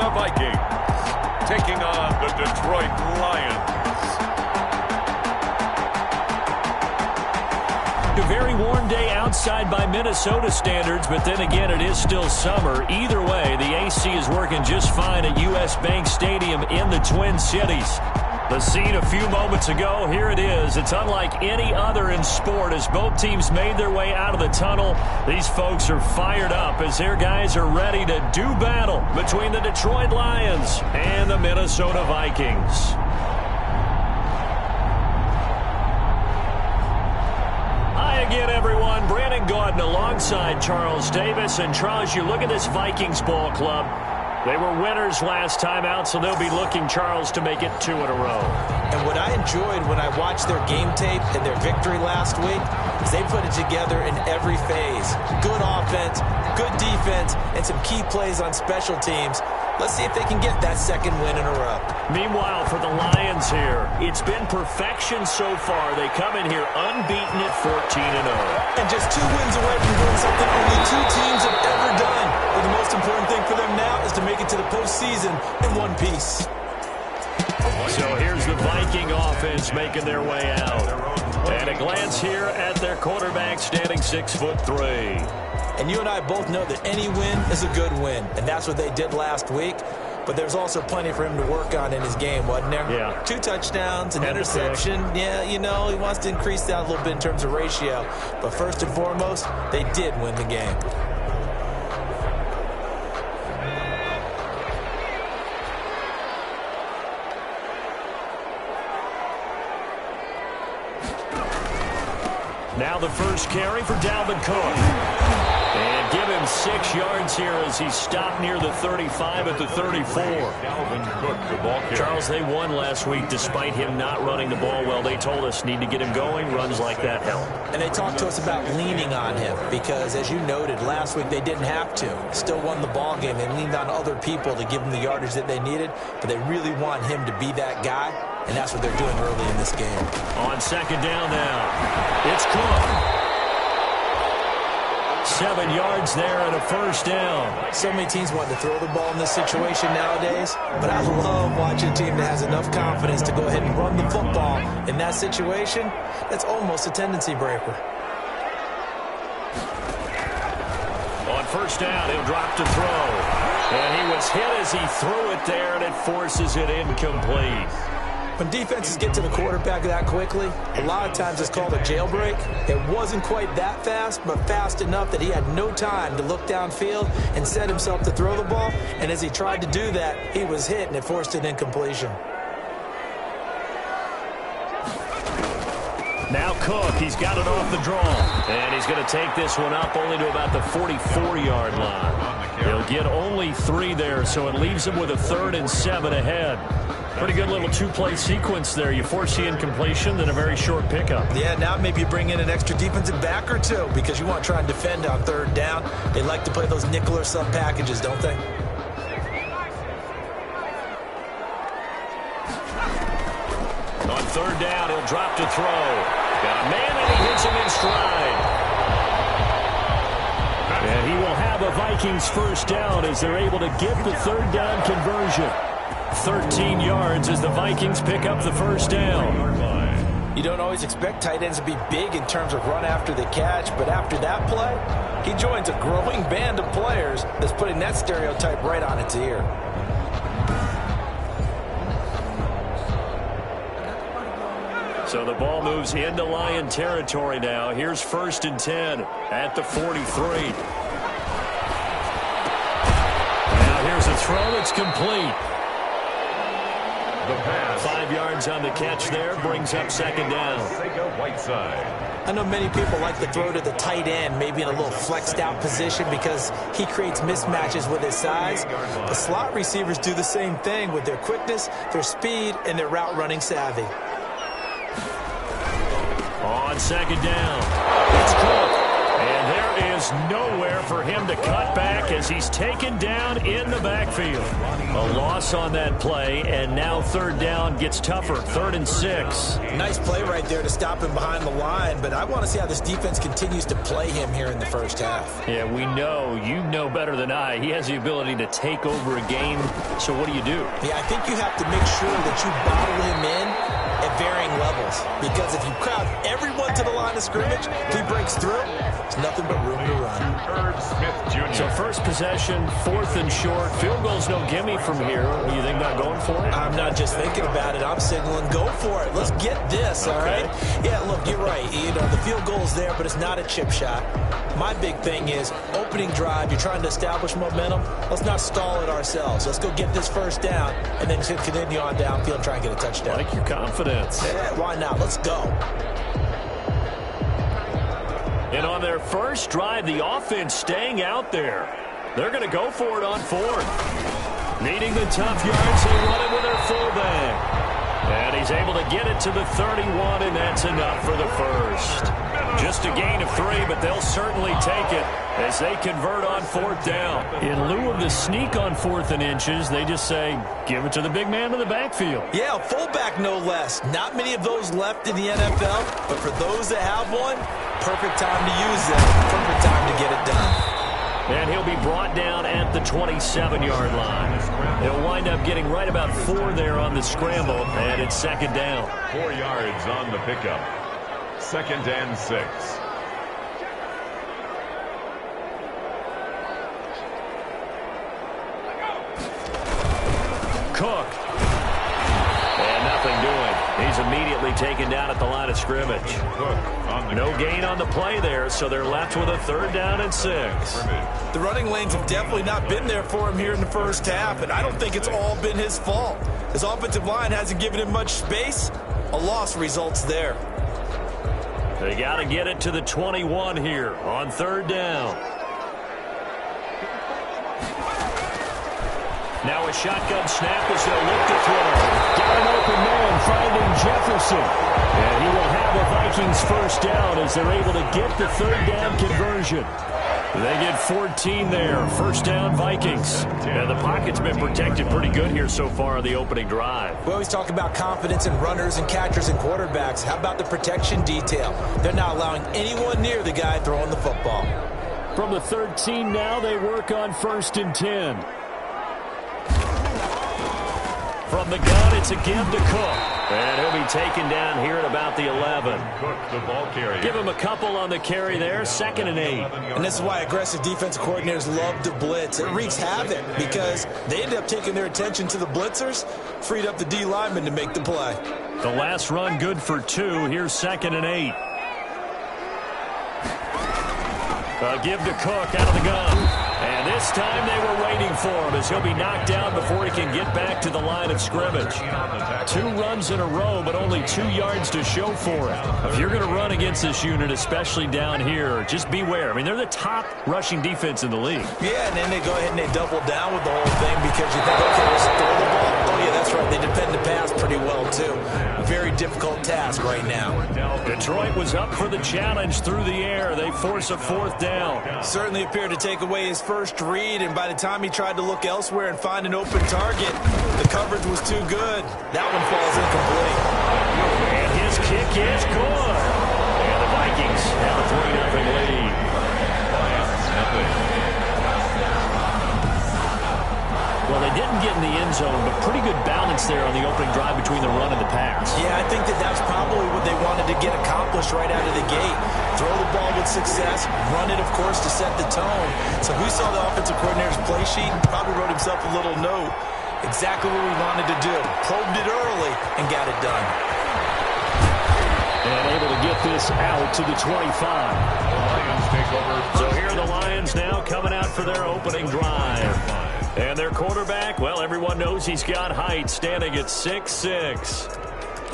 Minnesota Vikings taking on the Detroit Lions. A very warm day outside by Minnesota standards, but then again, it is still summer. Either way, the AC is working just fine at US Bank Stadium in the Twin Cities. The scene a few moments ago, here it is. It's unlike any other in sport as both teams made their way out of the tunnel. These folks are fired up as their guys are ready to do battle between the Detroit Lions and the Minnesota Vikings. Again, everyone, Brandon Gaudin alongside Charles Davis. And Charles, you look at this Vikings ball club. They were winners last time out, so they'll be looking, Charles, to make it 2 in a row. And what I enjoyed when I watched their game tape and their victory last week is they put it together in every phase. Good offense, good defense, and some key plays on special teams. Let's see if they can get that second win in a row. Meanwhile, for the Lions here, it's been perfection so far. They come in here unbeaten at 14-0. And just 2 wins away from doing something only 2 teams have ever done. But the most important thing for them now is to make it to the postseason in one piece. So here's the Viking offense making their way out. And a glance here at their quarterback standing 6'3". And you and I both know that any win is a good win. And that's what they did last week. But there's also plenty for him to work on in his game, wasn't there? Yeah. 2 touchdowns, an interception. Yeah, you know, he wants to increase that a little bit in terms of ratio. But first and foremost, they did win the game. Now the first carry for Dalvin Cook. And give him 6 yards here as he stopped near the 35 at the 34. Dalvin Cook, the ball carrier. Charles, they won last week despite him not running the ball well. They told us need to get him going. Runs like that help. And they talked to us about leaning on him because, as you noted, last week they didn't have to. Still won the ball game. They leaned on other people to give them the yardage that they needed, but they really want him to be that guy, and that's what they're doing early in this game. On second down now, it's Cook. 7 yards there and a first down. So many teams want to throw the ball in this situation nowadays, but I love watching a team that has enough confidence to go ahead and run the football. In that situation, that's almost a tendency breaker. On first down, he'll drop to throw. And he was hit as he threw it there, and it forces it incomplete. When defenses get to the quarterback that quickly, a lot of times it's called a jailbreak. It wasn't quite that fast, but fast enough that he had no time to look downfield and set himself to throw the ball. And as he tried to do that, he was hit, and it forced an incompletion. Now Cook, he's got it off the draw. And he's going to take this one up only to about the 44-yard line. He'll get only 3 there, so it leaves him with a 3rd and 7 ahead. Pretty good little 2-play sequence there. You force the incompletion, then a very short pickup. Yeah, now maybe you bring in an extra defensive back or 2 because you want to try and defend on 3rd down. They like to play those nickel or sub packages, don't they? On 3rd down, he'll drop to throw. Got a man, and he hits him in stride. And he will have a Vikings first down as they're able to get the 3rd down conversion. 13 yards as the Vikings pick up the first down. You don't always expect tight ends to be big in terms of run after the catch, but after that play, he joins a growing band of players that's putting that stereotype right on its ear. So the ball moves into Lion territory now. Here's 1st and 10 at the 43. Now here's a throw that's complete. The pass. 5 yards on the catch there, brings up 2nd down. I know many people like to throw to the tight end, maybe in a little flexed out position because he creates mismatches with his size. The slot receivers do the same thing with their quickness, their speed, and their route running savvy. On 2nd down, it's Cook. And there is was nowhere for him to cut back as he's taken down in the backfield. A loss on that play, and now third down gets tougher. 3rd and 6. Nice play right there to stop him behind the line, but I want to see how this defense continues to play him here in the first half. Yeah, we know. You know better than I. He has the ability to take over a game, so what do you do? Yeah, I think you have to make sure that you bottle him in at varying levels, because if you crowd everyone to the line of scrimmage, if he breaks through, there's nothing but room to run. Herb Smith Jr. So first possession, 4th and short. Field goal's no gimme from here. You think about going for it? I'm not just thinking about it. I'm signaling, go for it. Let's get this, all right? Yeah, look, you're right. You know, the field goal's there, but it's not a chip shot. My big thing is opening drive. You're trying to establish momentum. Let's not stall it ourselves. Let's go get this first down and then continue on downfield and try and get a touchdown. Like your confidence. Yeah, why not? Let's go. And on their first drive, the offense staying out there. They're going to go for it on 4th. Needing the tough yards, they run it with their fullback. And he's able to get it to the 31, and that's enough for the first. Just a gain of 3, but they'll certainly take it as they convert on 4th down. In lieu of the sneak on 4th and inches, they just say, give it to the big man in the backfield. Yeah, fullback no less. Not many of those left in the NFL, but for those that have one, perfect time to use them. Perfect time to get it done. And he'll be brought down at the 27-yard line. He'll wind up getting right about 4 there on the scramble, and it's 2nd down. 4 yards on the pickup. 2nd and 6. Cook. And nothing doing. He's immediately taken down at the line of scrimmage. No gain on the play there, so they're left with a 3rd down and 6. The running lanes have definitely not been there for him here in the first half, and I don't think it's all been his fault. His offensive line hasn't given him much space. A loss results there. They got to get it to the 21 here on 3rd down. Now a shotgun snap as they'll look to throw. Got an open man finding Jefferson. And he will have a Vikings first down as they're able to get the 3rd down conversion. They get 14 there. 1st down Vikings. And the pocket's been protected pretty good here so far on the opening drive. We always talk about confidence in runners and catchers and quarterbacks. How about the protection detail? They're not allowing anyone near the guy throwing the football. From the 13 now, they work on 1st and 10. From the gun, it's a give to Cook. And he'll be taken down here at about the 11. Cook, the ball carrier. Give him a couple on the carry there. 2nd and 8. And this is why aggressive defensive coordinators love to blitz. It wreaks havoc because they end up taking their attention to the blitzers, freed up the D lineman to make the play. The last run good for 2. Here's 2nd and 8. Give to Cook out of the gun. And this time they were waiting for him as he'll be knocked down before he can get back to the line of scrimmage. 2 runs in a row, but only 2 yards to show for it. If you're going to run against this unit, especially down here, just beware. I mean, they're the top rushing defense in the league. Yeah, and then they go ahead and they double down with the whole thing because you think, okay, let's throw the ball. Oh, yeah, that's right. They depend to pass pretty well, too. Very difficult task right now. Detroit was up for the challenge through the air. They force a 4th down. Certainly appeared to take away his first read, and by the time he tried to look elsewhere and find an open target, the coverage was too good. That one falls incomplete. And his kick is good. And the Vikings have a 3-0 lead. Well, they didn't get in the end zone, but pretty good balance there on the opening drive between the run and the pass. Yeah, I think that's probably what they wanted to get accomplished right out of the gate. Throw the ball with success, run it, of course, to set the tone. So who saw the offensive coordinator's play sheet and probably wrote himself a little note. Exactly what we wanted to do. Probed it early and got it done. And able to get this out to the 25. Lions take over. So here are the Lions now coming out for their opening drive. And their quarterback, well, everyone knows he's got height, standing at 6'6".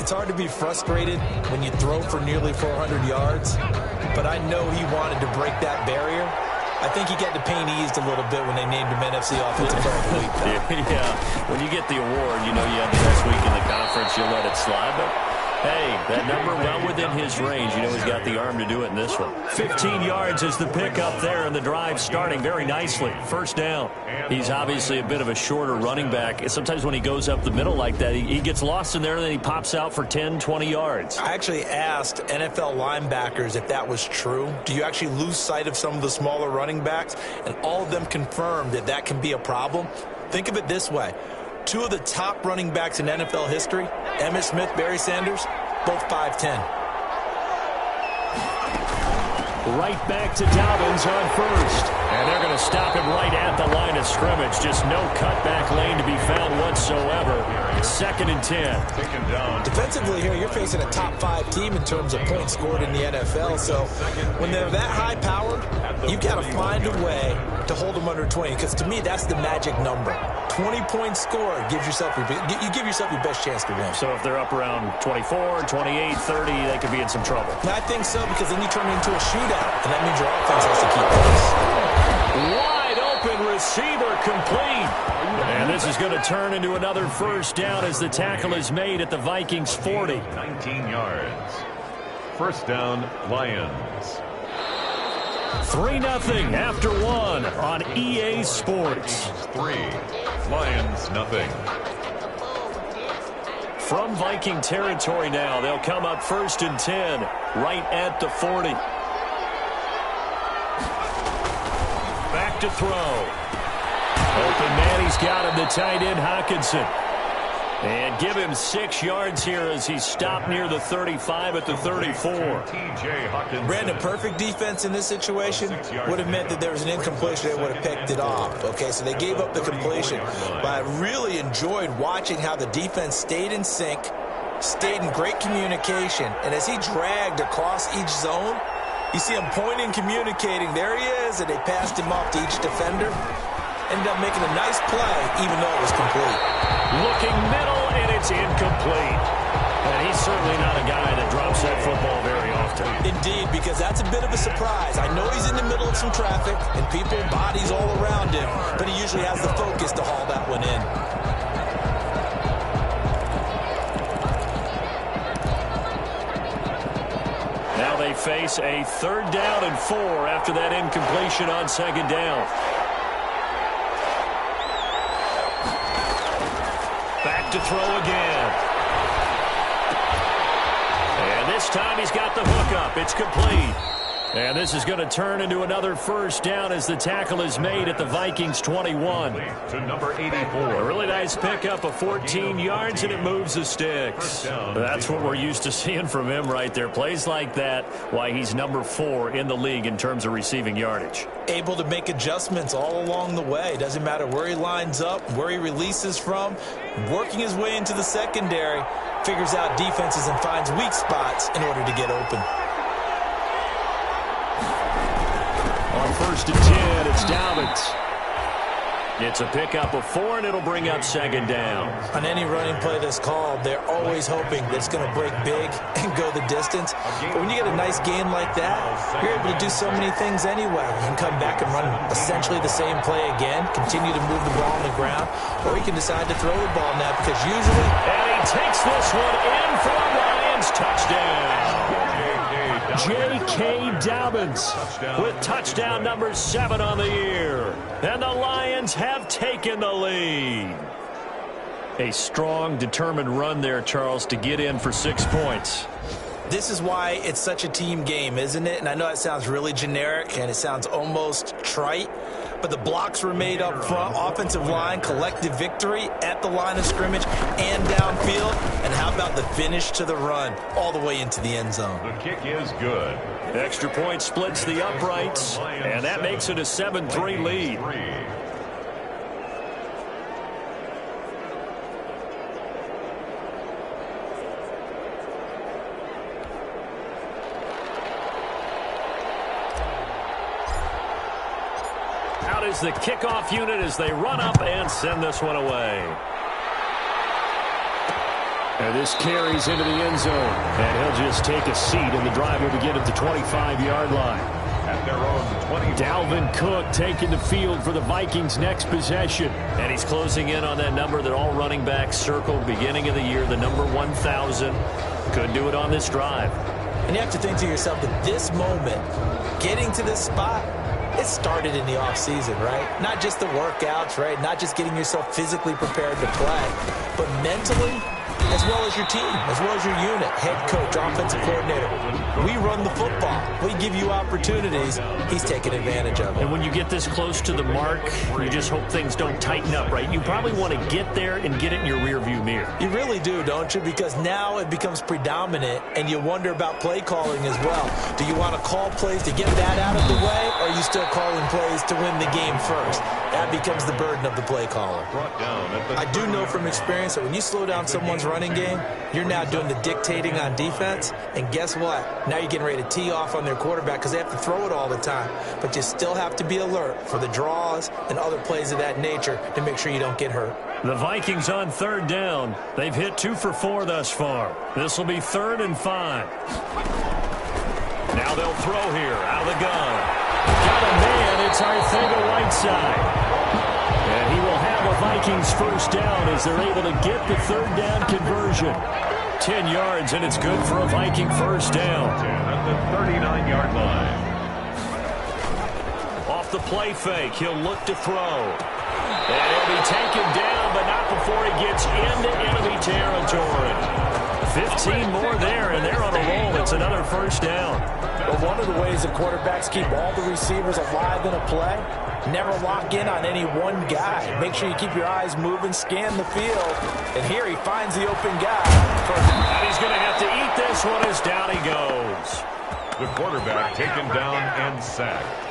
It's hard to be frustrated when you throw for nearly 400 yards, but I know he wanted to break that barrier. I think he got the pain eased a little bit when they named him NFC Offensive Player of the Week. Yeah, when you get the award, you know you have the best week in the conference, you'll let it slide. But Hey, that number well within his range. You know he's got the arm to do it in this one. 15 yards is the pickup there, and the drive starting very nicely. First down. He's obviously a bit of a shorter running back. Sometimes when he goes up the middle like that, he gets lost in there, and then he pops out for 10, 20 yards. I actually asked NFL linebackers if that was true. Do you actually lose sight of some of the smaller running backs? And all of them confirmed that that can be a problem. Think of it this way. Two of the top running backs in NFL history, Emmitt Smith, Barry Sanders, both 5'10". Right back to Dobbins on first. And they're going to stop him right at the line of scrimmage. Just no cutback lane to be found whatsoever. 2nd and 10. Defensively here, you're facing a top 5 team in terms of points scored in the NFL. So when they're that high-powered, you've got to find a way to hold them under 20. Because to me, that's the magic number. 20 points scored gives yourself your best chance to win. So if they're up around 24, 28, 30, they could be in some trouble. And I think so, because then you turn it into a shootout, and that means your offense has to keep pace. Wide open receiver complete. And this is going to turn into another first down as the tackle is made at the Vikings 40. 19 yards. First down, Lions. 3-0 after 1 on EA Sports. 3, Lions nothing. From Viking territory now, they'll come up 1st and 10, right at the 40. Back to throw. Open man, he's got him, the tight end Hockenson. And give him 6 yards here as he's stopped near the 35 at the 34. Brandon, perfect defense in this situation would have meant that there was an incompletion. They would have picked it off. Okay, so they gave up the completion. But I really enjoyed watching how the defense stayed in sync, stayed in great communication. And as he dragged across each zone, you see him pointing, communicating. There he is, and they passed him off to each defender. Ended up making a nice play, even though it was complete. Looking middle, and it's incomplete. And he's certainly not a guy that drops that football very often. Indeed, because that's a bit of a surprise. I know he's in the middle of some traffic, and people, bodies all around him, but he usually has the focus to haul that one in. Now they face a 3rd down and 4 after that incompletion on 2nd down. Back to throw again. And this time he's got the hook up. It's complete. And this is going to turn into another first down as the tackle is made at the Vikings 21. To number 84. A really nice pickup of 14 yards, and it moves the sticks. That's what we're used to seeing from him right there. Plays like that, why he's number 4 in the league in terms of receiving yardage. Able to make adjustments all along the way. Doesn't matter where he lines up, where he releases from. Working his way into the secondary, figures out defenses and finds weak spots in order to get open. On 1st and 10, it's Dobbins. It's a pickup of 4, and it'll bring up 2nd down. On any running play that's called, they're always hoping that it's going to break big and go the distance. But when you get a nice gain like that, you're able to do so many things anyway. You can come back and run essentially the same play again, continue to move the ball on the ground, or you can decide to throw the ball now because usually... And he takes this one in for a Lions touchdown. J.K. Dobbins with touchdown number 7 on the year. And the Lions have taken the lead. A strong, determined run there, Charles, to get in for 6 points. This is why it's such a team game, isn't it? And I know it sounds really generic and it sounds almost trite, but the blocks were made up front, offensive line, collective victory at the line of scrimmage and downfield. And how about the finish to the run all the way into the end zone? The kick is good. Extra point splits the uprights, and that makes it a 7-3 lead. Out is the kickoff unit as they run up and send this one away. And this carries into the end zone. And he'll just take a seat, and the drive will begin at the 25-yard line. at their own 20. Dalvin Cook taking the field for the Vikings' next possession. And he's closing in on that number that all running backs circled beginning of the year, the number 1,000. Could do it on this drive. And you have to think to yourself that this moment, getting to this spot, it started in the offseason, right? Not just the workouts, right? Not just getting yourself physically prepared to play, but mentally, as well as your team, as well as your unit, head coach, offensive coordinator. We run the football. We give you opportunities. He's taking advantage of it. And when you get this close to the mark, you just hope things don't tighten up, right? You probably want to get there and get it in your rearview mirror. You really do, don't you? Because now it becomes predominant, and you wonder about play calling as well. Do you want to call plays to get that out of the way, or are you still calling plays to win the game first? That becomes the burden of the play caller. I do know from experience that when you slow down someone's running game, you're now doing the dictating on defense, and guess what? Now you're getting ready to tee off on their quarterback because they have to throw it all the time. But you still have to be alert for the draws and other plays of that nature to make sure you don't get hurt. The Vikings on third down. They've hit 2 for 4 thus far. This will be 3rd and 5. Now they'll throw here out of the gun. Got a man. It's Arcega-Whiteside. And he will have a Vikings first down as they're able to get the 3rd down conversion. 10 yards, and it's good for a Viking first down. At the 39-yard line. Off the play fake, he'll look to throw. And he'll be taken down, but not before he gets into enemy territory. 15 more there, and they're on a roll. It's another first down. But one of the ways that quarterbacks keep all the receivers alive in a play, never lock in on any one guy. Make sure you keep your eyes moving, scan the field. And here he finds the open guy. And he's going to have to eat this one as down he goes. The quarterback taken down and sacked.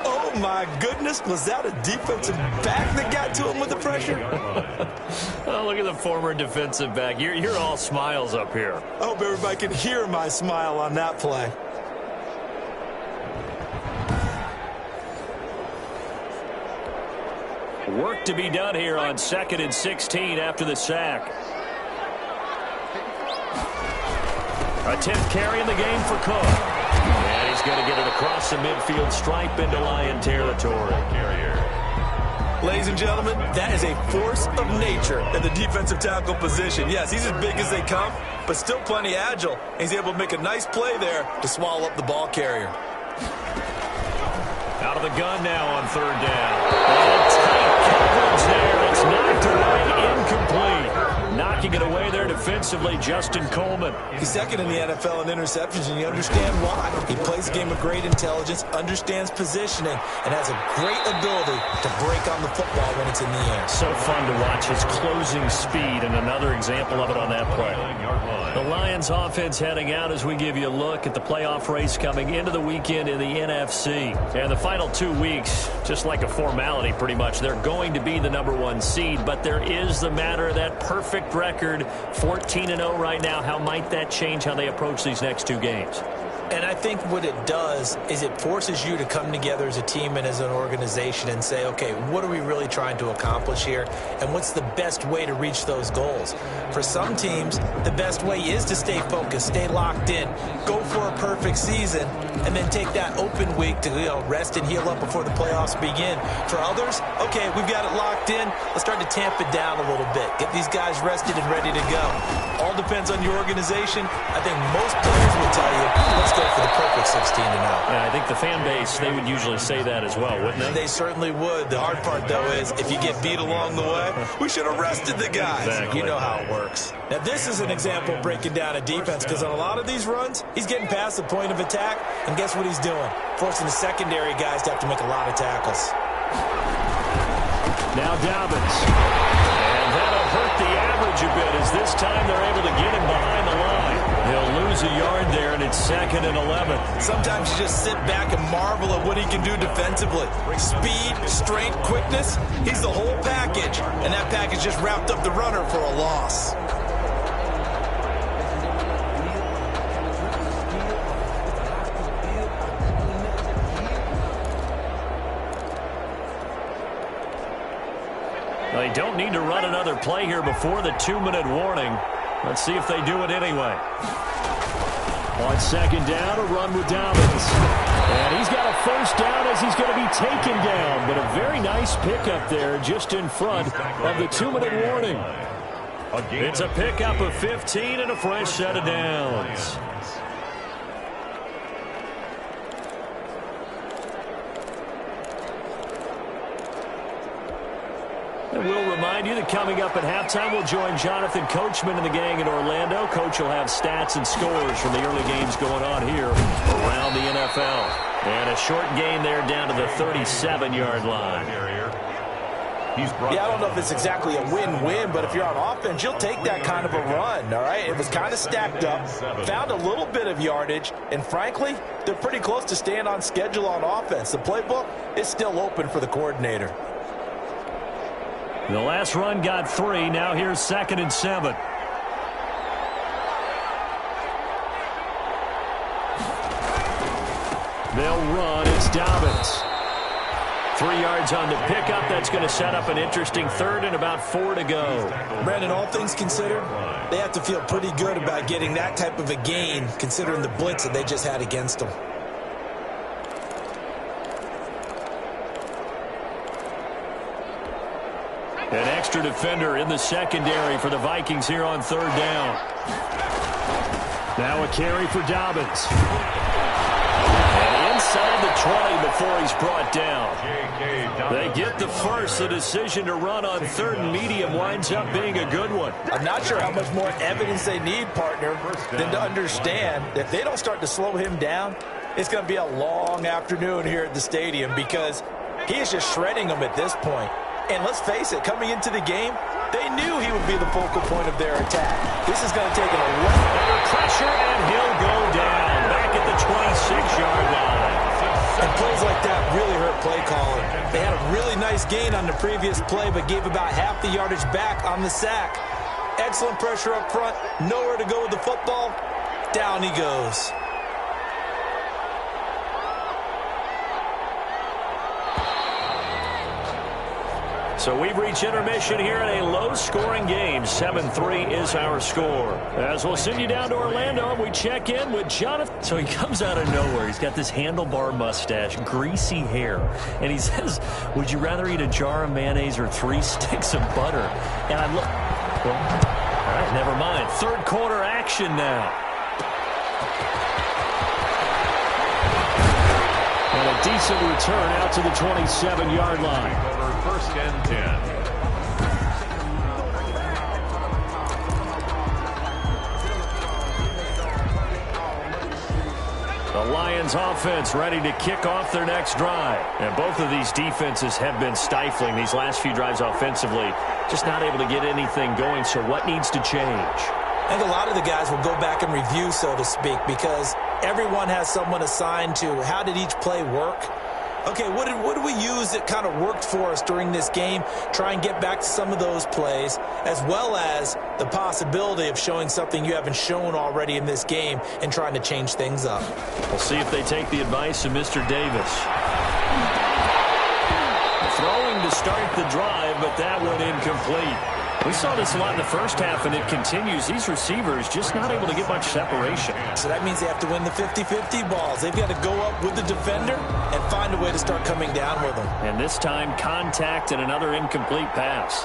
Oh, my goodness. Was that a defensive back that got to him with the pressure? Oh, look at the former defensive back. You're all smiles up here. I hope everybody can hear my smile on that play. Work to be done here on 2nd and 16 after the sack. A 10th carry in the game for Cook. And he's going to get it across the midfield stripe into Lion territory. Ladies and gentlemen, that is a force of nature in the defensive tackle position. Yes, he's as big as they come, but still plenty agile. He's able to make a nice play there to swallow up the ball carrier. Out of the gun now on 3rd down. And tight coverage there. It's knocked away, incomplete. Knocking it away there defensively, Justin Coleman. He's second in the NFL in interceptions, and you understand why. He plays a game of great intelligence, understands positioning, and has a great ability to break on the football when it's in the air. So fun to watch his closing speed, and another example of it on that play. The Lions offense heading out as we give you a look at the playoff race coming into the weekend in the NFC. And the final 2 weeks, just like a formality pretty much, they're going to be the number 1 seed, but there is the matter of that perfect record, 14-0 right now. How might that change how they approach these next 2 games? And I think what it does is it forces you to come together as a team and as an organization and say, okay, what are we really trying to accomplish here? And what's the best way to reach those goals? For some teams, the best way is to stay focused, stay locked in, go for a perfect season, and then take that open week to rest and heal up before the playoffs begin. For others, okay, we've got it locked in. Let's start to tamp it down a little bit. Get these guys rested and ready to go. All depends on your organization. I think most players will tell you, let's go for the perfect 16-0. Yeah, I think the fan base, they would usually say that as well, wouldn't they? They certainly would. The hard part, though, is if you get beat along the way, we should have rested the guys. Exactly. You know how it works. Now, this is an example of breaking down a defense because on a lot of these runs, he's getting past the point of attack, and guess what he's doing? Forcing the secondary guys to have to make a lot of tackles. Now Dobbins. And that'll hurt the average a bit as this time they're able to get him behind the line. He'll lose a yard there, and it's 2nd and 11. Sometimes you just sit back and marvel at what he can do defensively. Speed, strength, quickness, he's the whole package. And that package just wrapped up the runner for a loss. They don't need to run another play here before the 2-minute warning. Let's see if they do it anyway. On 2nd down, a run with Dobbins. And he's got a first down as he's going to be taken down. But a very nice pickup there just in front of the 2-minute warning. It's a pickup of 15 and a fresh set of downs. And we'll remind you that coming up at halftime, we'll join Jonathan Coachman and the gang in Orlando. Coach will have stats and scores from the early games going on here around the NFL. And a short gain there down to the 37-yard line. Yeah, I don't know if it's exactly a win-win, but if you're on offense, you'll take that kind of a run, all right? It was kind of stacked up, found a little bit of yardage, and frankly, they're pretty close to staying on schedule on offense. The playbook is still open for the coordinator. The last run got 3. Now here's 2nd and 7. They'll run. It's Dobbins. 3 yards on the pickup. That's going to set up an interesting 3rd and about 4 to go. Brandon, all things considered, they have to feel pretty good about getting that type of a gain considering the blitz that they just had against them. An extra defender in the secondary for the Vikings here on 3rd down. Now a carry for Dobbins. And inside the 20 before he's brought down. They get the first. The decision to run on 3rd and medium winds up being a good one. I'm not sure how much more evidence they need, partner, than to understand that if they don't start to slow him down, it's going to be a long afternoon here at the stadium because he is just shredding them at this point. And let's face it, coming into the game, they knew he would be the focal point of their attack. This is going to take a lot under pressure, and he'll go down back at the 26-yard line. And plays like that really hurt play calling. They had a really nice gain on the previous play, but gave about half the yardage back on the sack. Excellent pressure up front, nowhere to go with the football. Down he goes. So we've reached intermission here in a low-scoring game. 7-3 is our score. As we'll send you down to Orlando, we check in with Jonathan. So he comes out of nowhere. He's got this handlebar mustache, greasy hair. And he says, would you rather eat a jar of mayonnaise or 3 sticks of butter? And I look, well, all right, never mind. 3rd quarter action now. And a decent return out to the 27-yard line. 1st and 10. The Lions offense ready to kick off their next drive. And both of these defenses have been stifling these last few drives offensively. Just not able to get anything going. So what needs to change? I think a lot of the guys will go back and review, so to speak, because everyone has someone assigned to how did each play work. Okay, what did we use that kind of worked for us during this game? Try and get back to some of those plays, as well as the possibility of showing something you haven't shown already in this game and trying to change things up. We'll see if they take the advice of Mr. Davis. Throwing to start the drive, but that one incomplete. We saw this a lot in the first half, and it continues. These receivers just not able to get much separation. So that means they have to win the 50-50 balls. They've got to go up with the defender and find a way to start coming down with them. And this time, contact and another incomplete pass.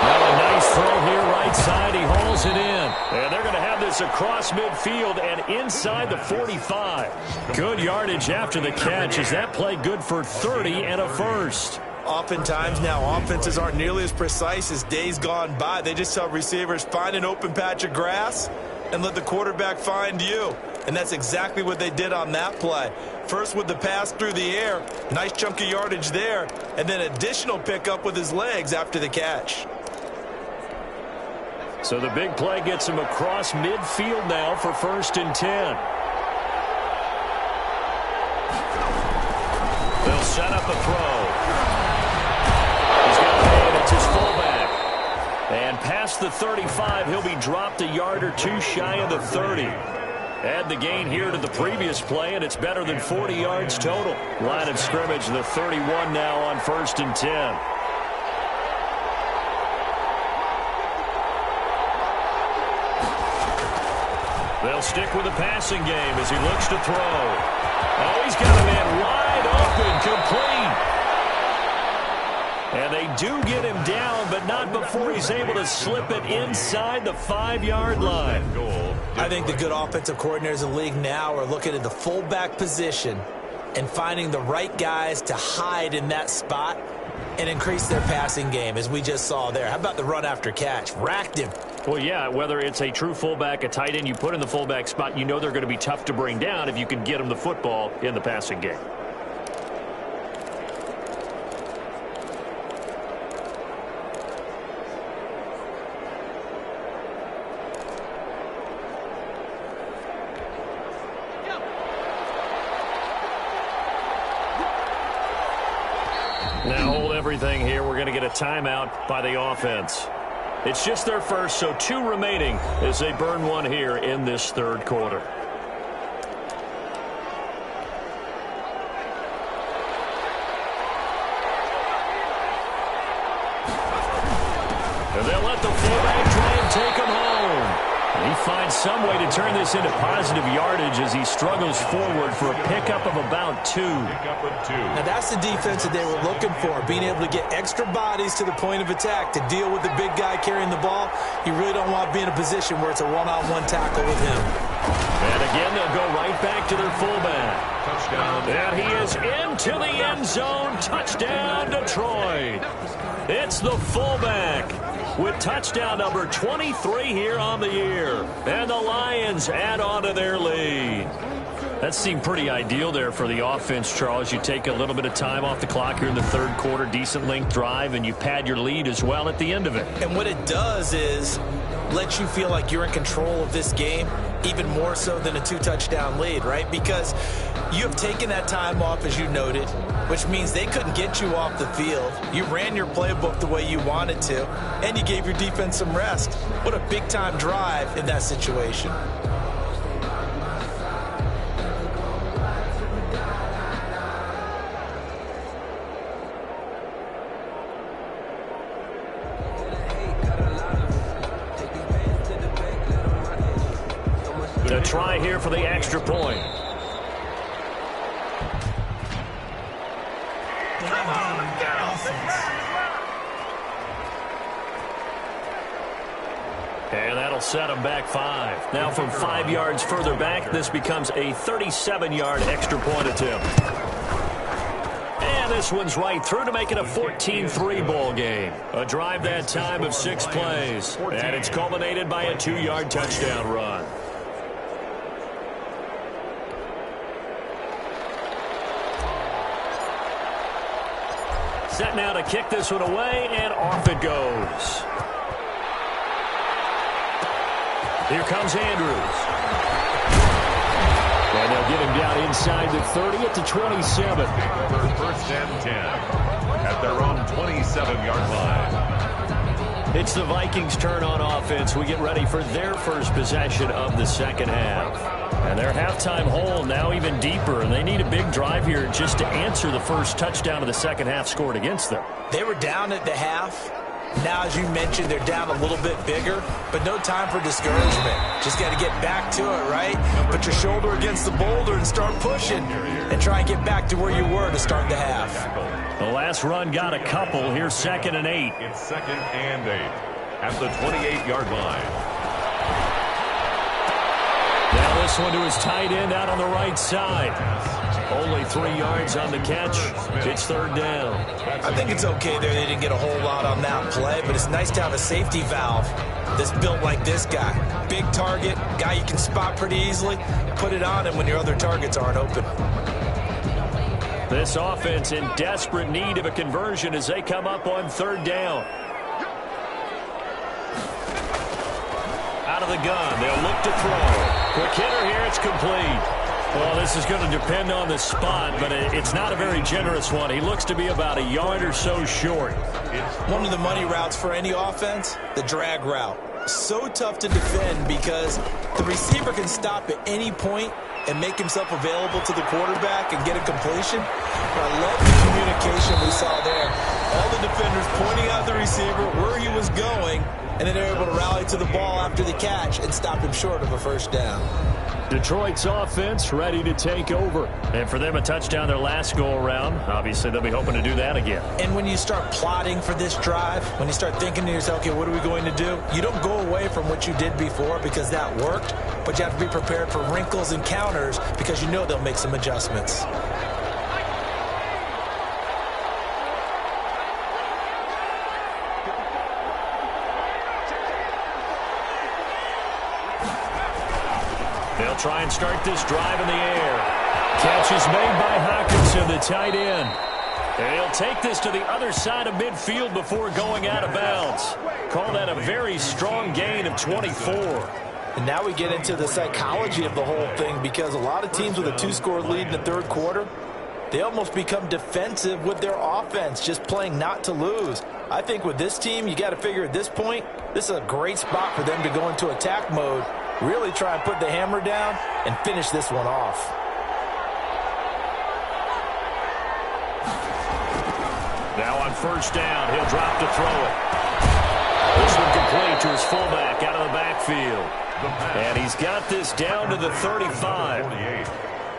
Now a nice throw here right side. He hauls it in. And they're going to have this across midfield and inside the 45. Good yardage after the catch. Is that play good for 30 and a first? Oftentimes now, offenses aren't nearly as precise as days gone by. They just tell receivers, find an open patch of grass and let the quarterback find you. And that's exactly what they did on that play. First with the pass through the air, nice chunk of yardage there, and then additional pickup with his legs after the catch. So the big play gets him across midfield now for 1st and 10. They'll set up a throw. He's got paid. It's his fullback. And past the 35, he'll be dropped a yard or 2 shy of the 30. Add the gain here to the previous play, and it's better than 40 yards total. Line of scrimmage, the 31 now on 1st and 10. They'll stick with the passing game as he looks to throw. Oh, he's got a man wide open, complete. And they do get him down, but not before he's able to slip it inside the 5-yard line. I think the good offensive coordinators in the league now are looking at the fullback position and finding the right guys to hide in that spot and increase their passing game, as we just saw there. How about the run after catch? Racked him. Well, yeah, whether it's a true fullback, a tight end, you put in the fullback spot, you know they're going to be tough to bring down if you can get them the football in the passing game. Now hold everything here. We're going to get a timeout by the offense. It's just their first, so 2 remaining as they burn one here in this third quarter. And they'll let the fullback try and take him home. And he finds some way to turn this into positive yardage as he struggles forward for a pickup of about 2. Now that's the defense that they were looking for, being able to get extra bodies to the point of attack to deal with the big guy carrying the ball. You really don't want to be in a position where it's a one-on-one tackle with him. And again, they'll go right back to their fullback. Touchdown. And he is into the end zone. Touchdown, Detroit. It's the fullback with touchdown number 23 here on the year. And the Lions add on to their lead. That seemed pretty ideal there for the offense, Charles. You take a little bit of time off the clock here in the third quarter, decent length drive, and you pad your lead as well at the end of it. And what it does is let you feel like you're in control of this game, even more so than a 2-touchdown lead, right? Because you have taken that time off, as you noted, which means they couldn't get you off the field. You ran your playbook the way you wanted to, and you gave your defense some rest. What a big-time drive in that situation. To try here for the extra point. And that'll set them back 5. Now from 5 yards further back, this becomes a 37-yard extra point attempt. And this one's right through to make it a 14-3 ball game. A drive that time of 6 plays. And it's culminated by a 2-yard touchdown run. Set now to kick this one away, and off it goes. Here comes Andrews. And they'll get him down inside the 30 at the 27. First and 10 at their own 27-yard line. It's the Vikings' turn on offense. We get ready for their first possession of the second half. And their halftime hole now even deeper, and they need a big drive here just to answer the first touchdown of the second half scored against them. They were down at the half. Now, as you mentioned, they're down a little bit bigger, but no time for discouragement. Just got to get back to it, right? Put your shoulder against the boulder and start pushing and try and get back to where you were to start the half. The last run got a couple. Here's 2nd and 8. It's 2nd and 8 at the 28-yard line. Now this one to his tight end out on the right side. Only 3 yards on the catch. It's 3rd down. I think it's okay there. They didn't get a whole lot on that play, but it's nice to have a safety valve that's built like this guy. Big target, guy you can spot pretty easily. Put it on him when your other targets aren't open. This offense in desperate need of a conversion as they come up on 3rd down. Out of the gun, they'll look to throw. Quick hitter here, it's complete. Well, this is going to depend on the spot, but it's not a very generous one. He looks to be about a yard or so short. One of the money routes for any offense, the drag route. So tough to defend because the receiver can stop at any point and make himself available to the quarterback and get a completion. But I love the communication we saw there. All the defenders pointing out the receiver, where he was going, and then they're able to rally to the ball after the catch and stop him short of a first down. Detroit's offense ready to take over. And for them, a touchdown their last go-around. Obviously, they'll be hoping to do that again. And when you start plotting for this drive, when you start thinking to yourself, okay, what are we going to do? You don't go away from what you did before because that worked, but you have to be prepared for wrinkles and counters because you know they'll make some adjustments. They'll try and start this drive in the air. Catch is made by Hawkinson, the tight end. And he'll take this to the other side of midfield before going out of bounds. Call that a very strong gain of 24. And now we get into the psychology of the whole thing because a lot of teams with a 2-score lead in the third quarter, they almost become defensive with their offense, just playing not to lose. I think with this team, you got to figure at this point, this is a great spot for them to go into attack mode, really try and put the hammer down and finish this one off. Now on first down, he'll drop to throw it. This one complete to his fullback out of the backfield. And he's got this down to the 35.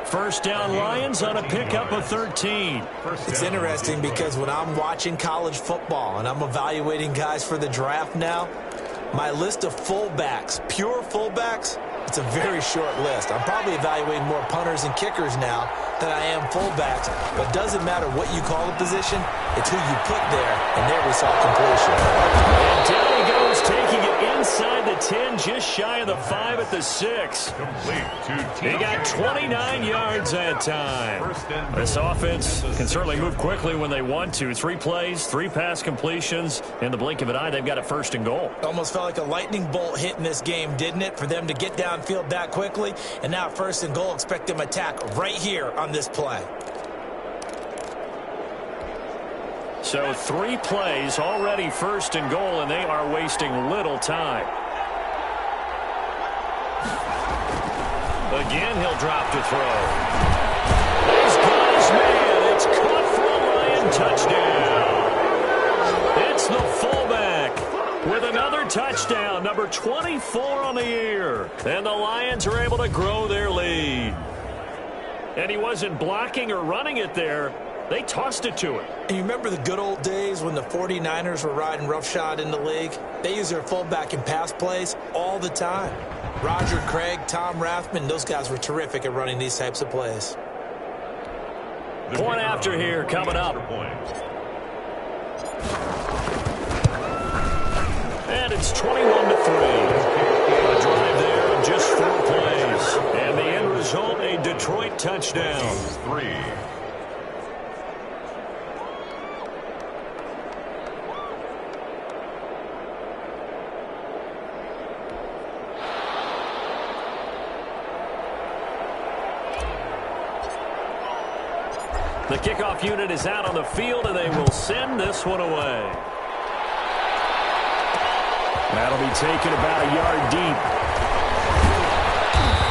First down Lions on a pickup of 13. It's interesting because when I'm watching college football and I'm evaluating guys for the draft now, my list of fullbacks, pure fullbacks, it's a very short list. I'm probably evaluating more punters and kickers now than I am fullbacks, but it doesn't matter what you call the position, it's who you put there, and there we saw completion. And down he goes, taking it inside the 10, just shy of the 5 at the 6. He got 29 yards that time. This offense can certainly move quickly when they want to. 3 plays, 3 pass completions. In the blink of an eye, they've got a first and goal. Almost felt like a lightning bolt hit in this game, didn't it? For them to get downfield that quickly, and now first and goal, expect them to attack right here on this play. So 3 plays, already first and goal, and they are wasting little time. Again, he'll drop to throw. He's got his man. It's caught for a Lion touchdown. It's the fullback with another touchdown, number 24 on the year. And the Lions are able to grow their lead. And he wasn't blocking or running it there. They tossed it to him. And you remember the good old days when the 49ers were riding roughshod in the league? They use their fullback in pass plays all the time. Roger Craig, Tom Rathman, those guys were terrific at running these types of plays. Point after here coming up. And it's 21-3. A drive there in just 4 plays. And the end result, a Detroit touchdown. 3. The kickoff unit is out on the field, and they will send this one away. That'll be taken about a yard deep.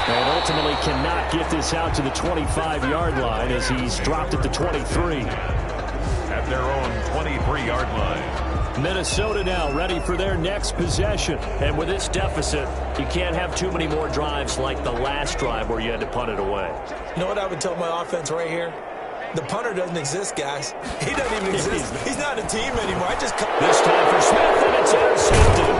And ultimately cannot get this out to the 25-yard line as he's dropped at the 23. At their own 23-yard line. Minnesota now ready for their next possession. And with this deficit, you can't have too many more drives like the last drive where you had to punt it away. You know what I would tell my offense right here? The punter doesn't exist, guys. He doesn't even exist. He's not a team anymore. This time for Smith, and it's intercepted.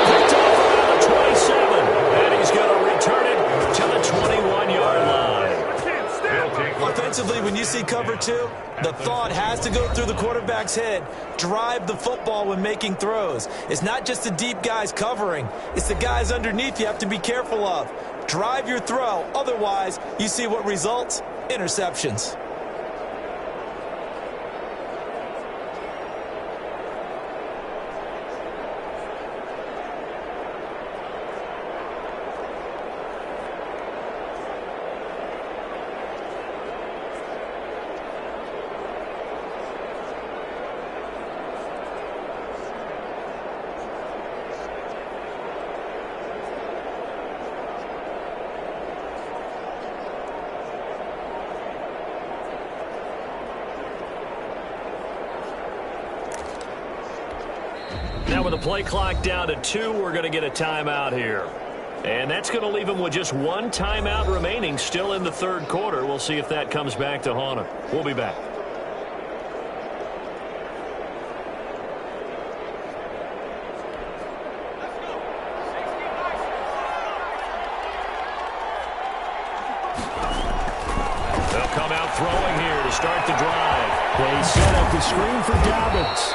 Picked off around the 27, and he's going to return it to the 21-yard line. Offensively, when you see cover 2, the thought has to go through the quarterback's head. Drive the football when making throws. It's not just the deep guys covering. It's the guys underneath you have to be careful of. Drive your throw. Otherwise, you see what results? Interceptions. Now with the play clock down to 2, we're going to get a timeout here. And that's going to leave them with just one timeout remaining still in the third quarter. We'll see if that comes back to haunt them. We'll be back. They'll come out throwing here to start the drive. They set up the screen for Dobbins.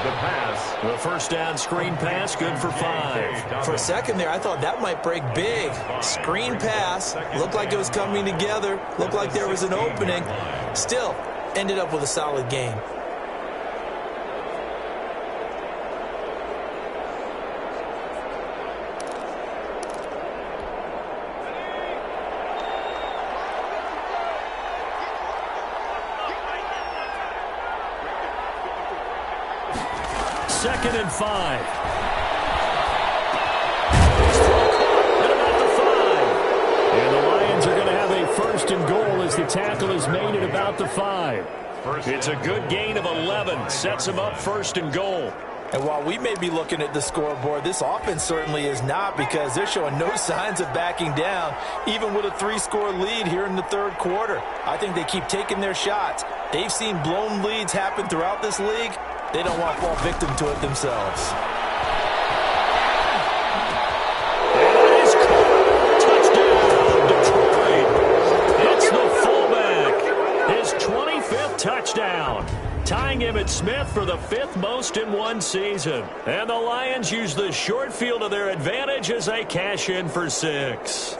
The pass. The first down screen pass, good for 5. For a second there, I thought that might break big. Screen pass. Looked like it was coming together. Looked like there was an opening. Still, ended up with a solid gain. Second and 5. At about the 5. And the Lions are going to have a first and goal as the tackle is made at about the 5. It's a good gain of 11. Sets them up first and goal. And while we may be looking at the scoreboard, this offense certainly is not, because they're showing no signs of backing down, even with a 3-score lead here in the third quarter. I think they keep taking their shots. They've seen blown leads happen throughout this league. They don't want to fall victim to it themselves. And it is caught. Touchdown, Detroit. It's the fullback. His 25th touchdown. Tying Emmitt Smith for the 5th most in one season. And the Lions use the short field to their advantage as they cash in for 6.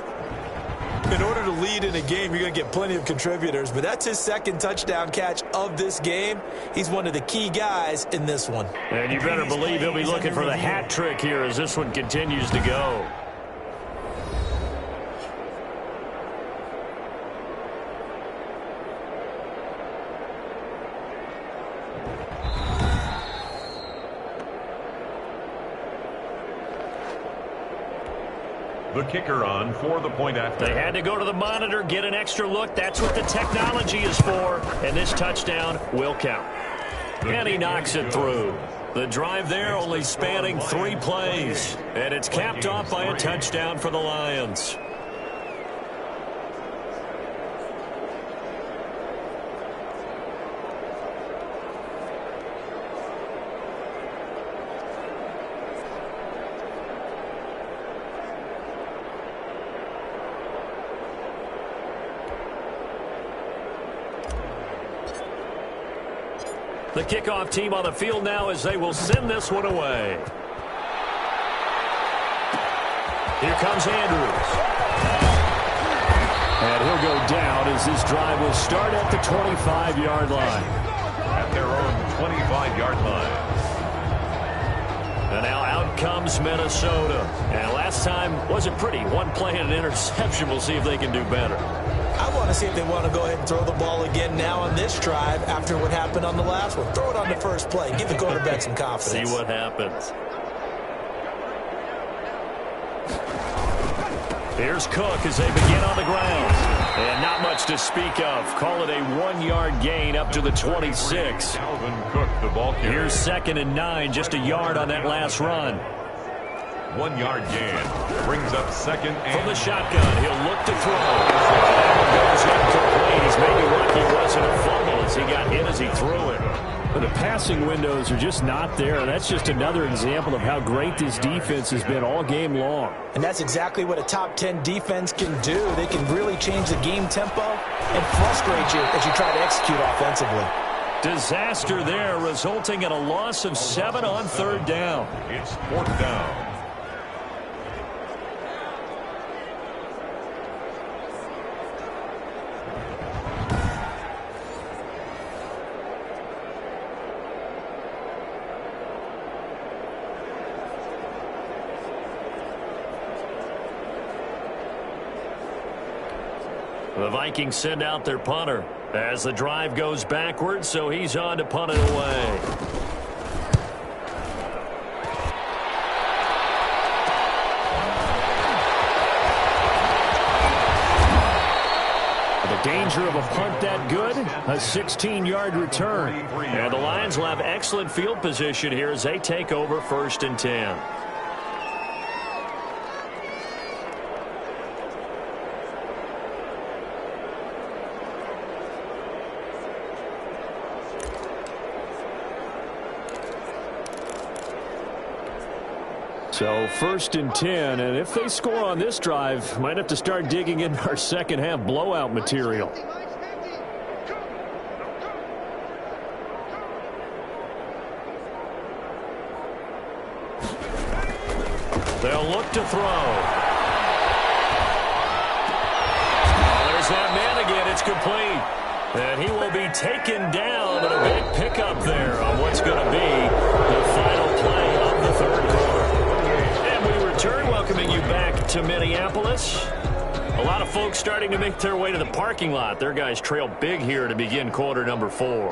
In order to lead in a game, you're going to get plenty of contributors, but that's his second touchdown catch of this game. He's one of the key guys in this one. And you better believe he'll be looking for the hat trick here as this one continues to go. The kicker on for the point after. They had to go to the monitor, get an extra look. That's what the technology is for. And this touchdown will count. And he knocks it through. The drive there only spanning 3 plays. And it's capped off by a touchdown for the Lions. The kickoff team on the field now as they will send this one away. Here comes Andrews. And he'll go down as this drive will start at the 25-yard line. At their own 25-yard line. And now out comes Minnesota. And last time wasn't pretty. One play and an interception. We'll see if they can do better. I want to see if they want to go ahead and throw the ball again now on this drive after what happened on the last one. Throw it on the first play. Give the quarterback some confidence. See what happens. Here's Cook as they begin on the ground. And not much to speak of. Call it a 1-yard gain up to the 26. Calvin Cook, the ball carrier. Here's 2nd and 9, just a yard on that last run. 1-yard gain. Brings up 2nd and... From the shotgun, he'll look to throw. Goes incomplete. He's maybe lucky it wasn't a fumble as he got hit as he threw it. But the passing windows are just not there. That's just another example of how great this defense has been all game long. And that's exactly what a top 10 defense can do. They can really change the game tempo and frustrate you as you try to execute offensively. Disaster there, resulting in a loss of 7 on 3rd down. It's 4th down. The Vikings send out their punter as the drive goes backwards, so he's on to punt it away. The Danger of a punt that good? A 16-yard return. And the Lions will have excellent field position here as they take over 1st and 10. So 1st and 10, and if they score on this drive, might have to start digging into our second half blowout material. They'll look to throw. There's that man again. It's complete. And he will be taken down, and a big pickup there on what's going to be the final play of the 3rd quarter. Return, welcoming you back to Minneapolis. A lot of folks starting to make their way to the parking lot. Their guys trail big here to begin quarter number 4.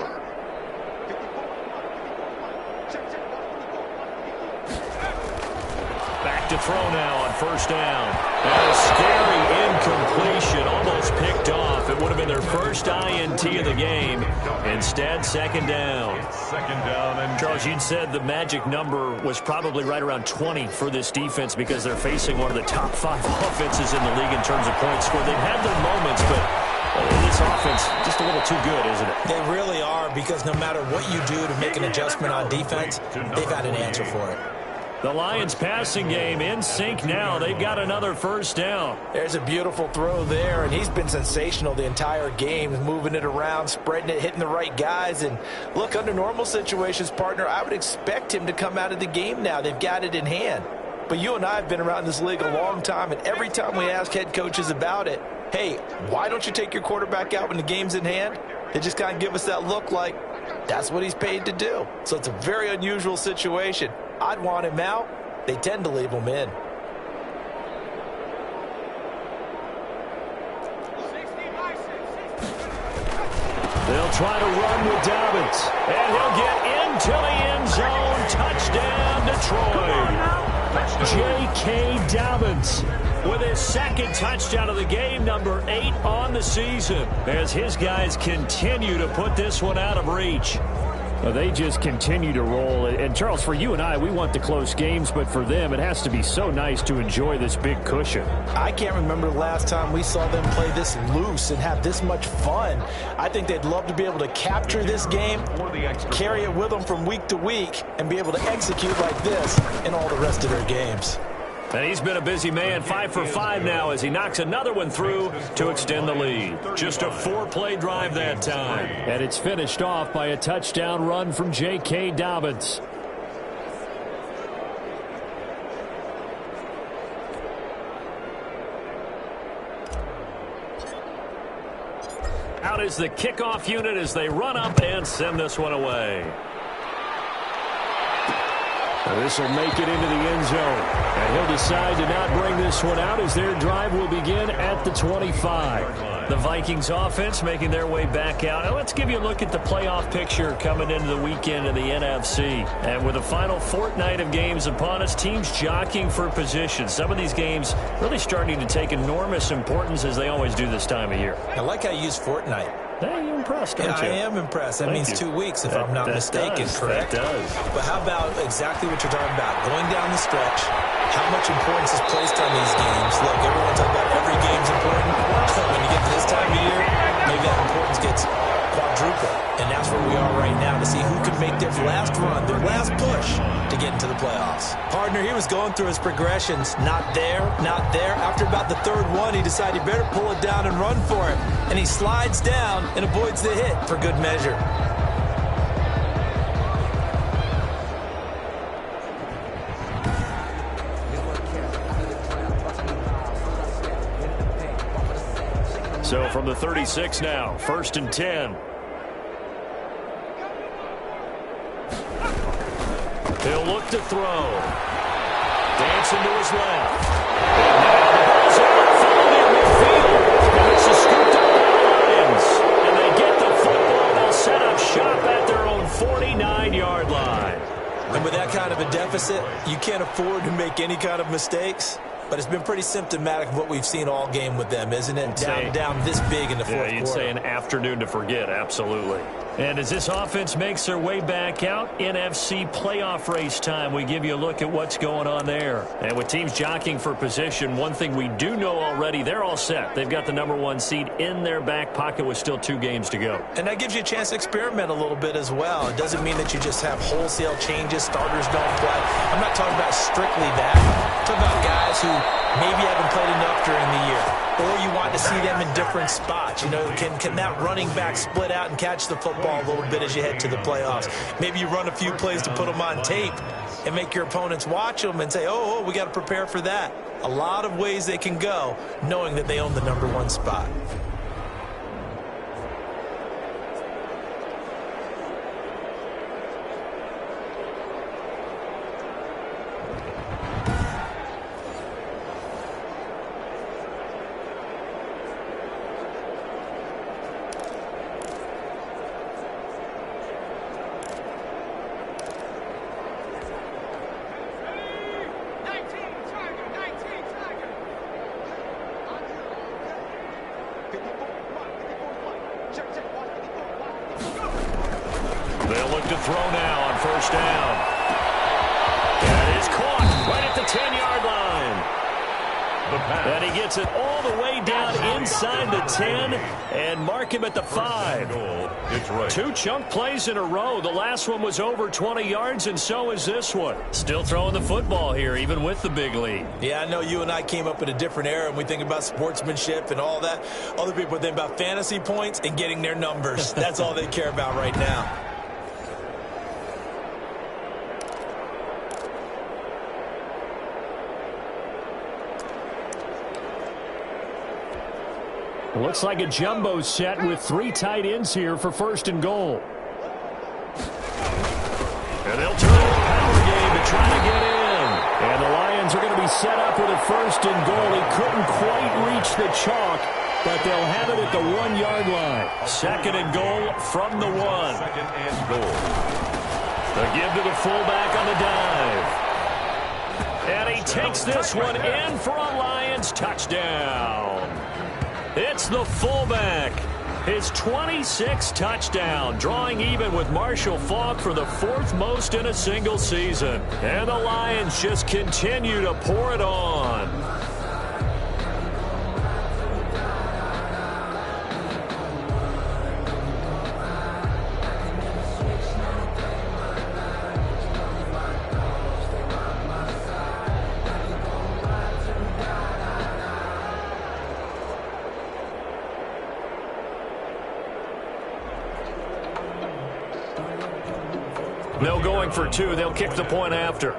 Back to throw now on 1st down. And a scary incompletion, almost picked off. It would have been their first INT of the game. Instead, 2nd down. And Charles, you'd said the magic number was probably right around 20 for this defense because they're facing one of the top 5 offenses in the league in terms of points scored. They've had their moments, but this offense just a little too good, isn't it? They really are, because no matter what you do to make an adjustment on defense, they've got an answer for it. The Lions passing game in sync now. They've got another 1st down. There's a beautiful throw there, and he's been sensational the entire game, moving it around, spreading it, hitting the right guys. And look, under normal situations, partner, I would expect him to come out of the game now. They've got it in hand. But you and I have been around this league a long time, and every time we ask head coaches about it, hey, why don't you take your quarterback out when the game's in hand? They just kind of give us that look like that's what he's paid to do. So it's a very unusual situation. I'd want him out. They tend to leave him in. They'll try to run with Dobbins. And he'll get into the end zone. Touchdown, Detroit. J.K. Dobbins with his 2nd touchdown of the game, number 8 on the season, as his guys continue to put this one out of reach. Well, they just continue to roll. And, Charles, for you and I, we want the close games, but for them, it has to be so nice to enjoy this big cushion. I can't remember the last time we saw them play this loose and have this much fun. I think they'd love to be able to capture this game, carry it with them from week to week, and be able to execute like this in all the rest of their games. And he's been a busy man, 5 for 5 now as he knocks another one through to extend the lead. Just a 4-play drive that time. And it's finished off by a touchdown run from J.K. Dobbins. Out is the kickoff unit as they run up and send this one away. This will make it into the end zone. And he'll decide to not bring this one out as their drive will begin at the 25. The Vikings offense making their way back out. Now let's give you a look at the playoff picture coming into the weekend in the NFC. And with the final fortnight of games upon us, teams jockeying for position. Some of these games really starting to take enormous importance as they always do this time of year. I like how you use fortnight. Hey, you're impressed, aren't you? I am impressed. That means 2 weeks, if I'm not mistaken, correct? That does. But how about exactly what you're talking about? Going down the stretch, how much importance is placed on these games? Look, everyone's talking about every game's important. When you get to this time of year, maybe that importance gets quadrupled. And that's where we are right now to see who can make their last run, their last push to get into the playoffs. Partner, he was going through his progressions. Not there, not there. After about the 3rd one, he decided he better pull it down and run for it. And he slides down and avoids the hit for good measure. So from the 36 now, 1st and 10. He'll look to throw. Dancing to his left. And now the ball's outfield in midfield. And it's a scoop to the Lions. And they get the football. They'll set up shop at their own 49-yard line. And with that kind of a deficit, you can't afford to make any kind of mistakes. but it's been pretty symptomatic of what we've seen all game with them, isn't it? Down this big in the fourth quarter. You'd say an afternoon to forget, absolutely. And as this offense makes their way back out, NFC playoff race time, we give you a look at what's going on there. And with teams jockeying for position, one thing we do know already, they're all set. They've got the #1 seed in their back pocket with still 2 games to go. And that gives you a chance to experiment a little bit as well. It doesn't mean that you just have wholesale changes, starters don't play. I'm not talking about strictly that. I'm talking about guys who maybe haven't played enough during the year, or you want to see them in different spots. You know, can that running back split out and catch the football a little bit as you head to the playoffs? Maybe you run a few plays to put them on tape and make your opponents watch them and say, oh, we got to prepare for that. A lot of ways they can go, knowing that they own the #1 spot. They'll look to throw now on first down. That is caught right at the 10-yard line. And he gets it all the way down inside the 10 and mark him at the 5. It's right. 2 chunk plays in a row. The last one was over 20 yards, and so is this one. Still throwing the football here, even with the big lead. Yeah, I know you and I came up in a different era, and we think about sportsmanship and all that. Other people think about fantasy points and getting their numbers. That's all they care about right now. Looks like a jumbo set with 3 tight ends here for 1st and goal. And they'll turn it a power game to try to get in. And the Lions are going to be set up with a 1st and goal. He couldn't quite reach the chalk, but they'll have it at the 1-yard line. 2nd and goal from the 1. 2nd and goal. The give to the fullback on the dive. And he takes this one in for a Lions touchdown. It's the fullback. His 26th touchdown, drawing even with Marshall Faulk for the 4th most in a single season. And the Lions just continue to pour it on. No going for 2. They'll kick the point after.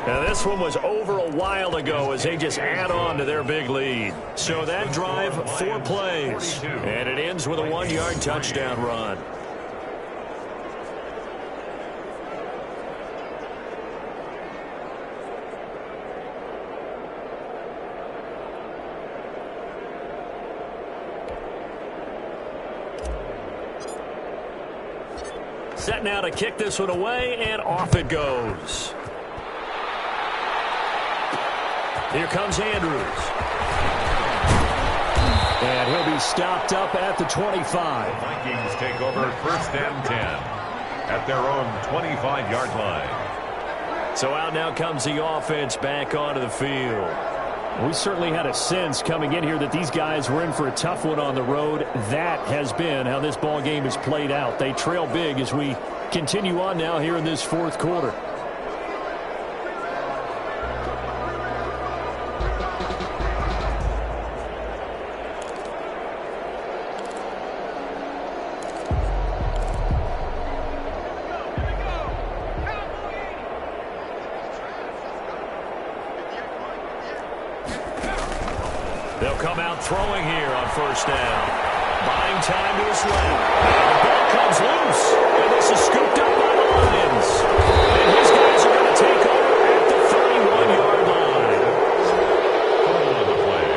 Now this one was over a while ago as they just add on to their big lead. So that drive, 4 plays. And it ends with a 1-yard touchdown run. Set now to kick this one away, and off it goes. Here comes Andrews. And he'll be stopped up at the 25. The Vikings take over 1st and 10 at their own 25-yard line. So out now comes the offense back onto the field. We certainly had a sense coming in here that these guys were in for a tough one on the road. That has been how this ball game has played out. They trail big as we continue on now here in this 4th quarter. They'll come out throwing here on 1st down. Buying time to his left. And the ball comes loose. And this is scooped up by the Lions. And his guys are going to take over at the 31-yard line. Fumble on the play.